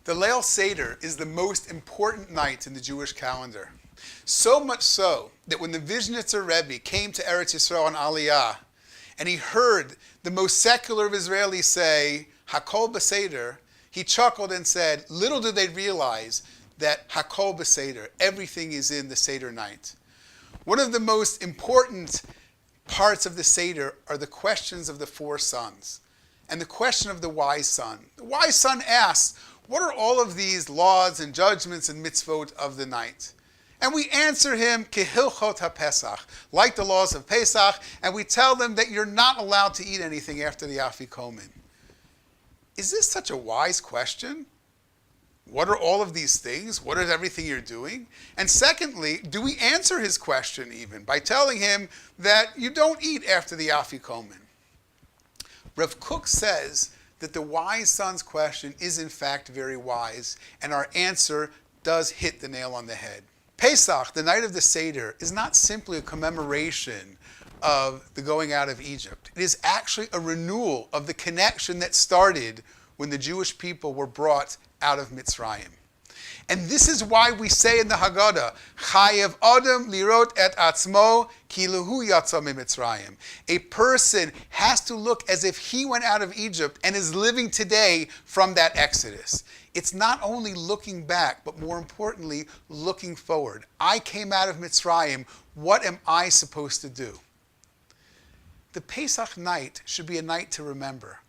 The Leil Seder is the most important night in the Jewish calendar. So much so that when the Vizhnitzer Rebbe came to Eretz Yisrael on Aliyah, and he heard the most secular of Israelis say, Hakol B'Seder, he chuckled and said, little did they realize that Hakol B'Seder, everything is in the Seder night. One of the most important parts of the Seder are the questions of the four sons, and the question of the wise son. The wise son asks, what are all of these laws and judgments and mitzvot of the night? And we answer him, Kehilchot HaPesach, like the laws of Pesach, and we tell them that you're not allowed to eat anything after the Afikomen. Is this such a wise question? What are all of these things? What is everything you're doing? And secondly, do we answer his question even by telling him that you don't eat after the Afikomen? Rav Kook says that the wise son's question is in fact very wise, and our answer does hit the nail on the head. Pesach, the night of the Seder, is not simply a commemoration of the going out of Egypt. It is actually a renewal of the connection that started when the Jewish people were brought out of Mitzrayim. And this is why we say in the Haggadah, Chayev Adam lirot et atzmo kiluhu yatsa miMitzrayim. A person has to look as if he went out of Egypt and is living today from that Exodus. It's not only looking back, but more importantly, looking forward. I came out of Mitzrayim. What am I supposed to do? The Pesach night should be a night to remember.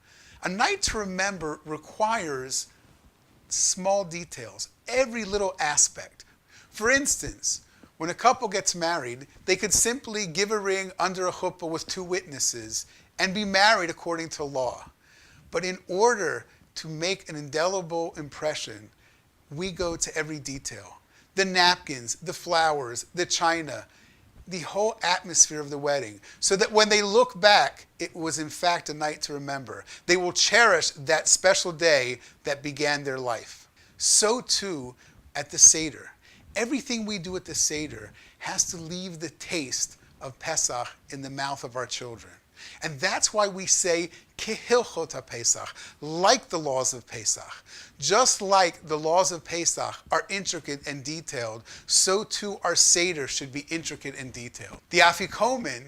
A night to remember requires small details, every little aspect. For instance, when a couple gets married, they could simply give a ring under a chuppah with two witnesses and be married according to law. But in order to make an indelible impression, we go to every detail. The napkins, the flowers, the china, the whole atmosphere of the wedding, so that when they look back, it was in fact a night to remember. They will cherish that special day that began their life. So too at the Seder. Everything we do at the Seder has to leave the taste of Pesach in the mouth of our children. And that's why we say, Kehilchot HaPesach, like the laws of Pesach. Just like the laws of Pesach are intricate and detailed, so too our Seder should be intricate and detailed. The Afikomen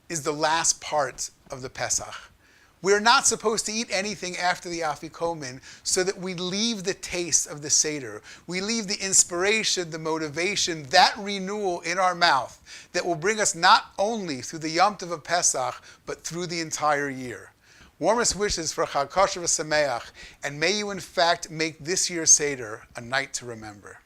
is the last part of the Pesach. We're not supposed to eat anything after the Afikomen so that we leave the taste of the Seder. We leave the inspiration, the motivation, that renewal in our mouth that will bring us not only through the Yom Tov of Pesach, but through the entire year. Warmest wishes for Chag Kosher V'Sameach, and may you in fact make this year's Seder a night to remember.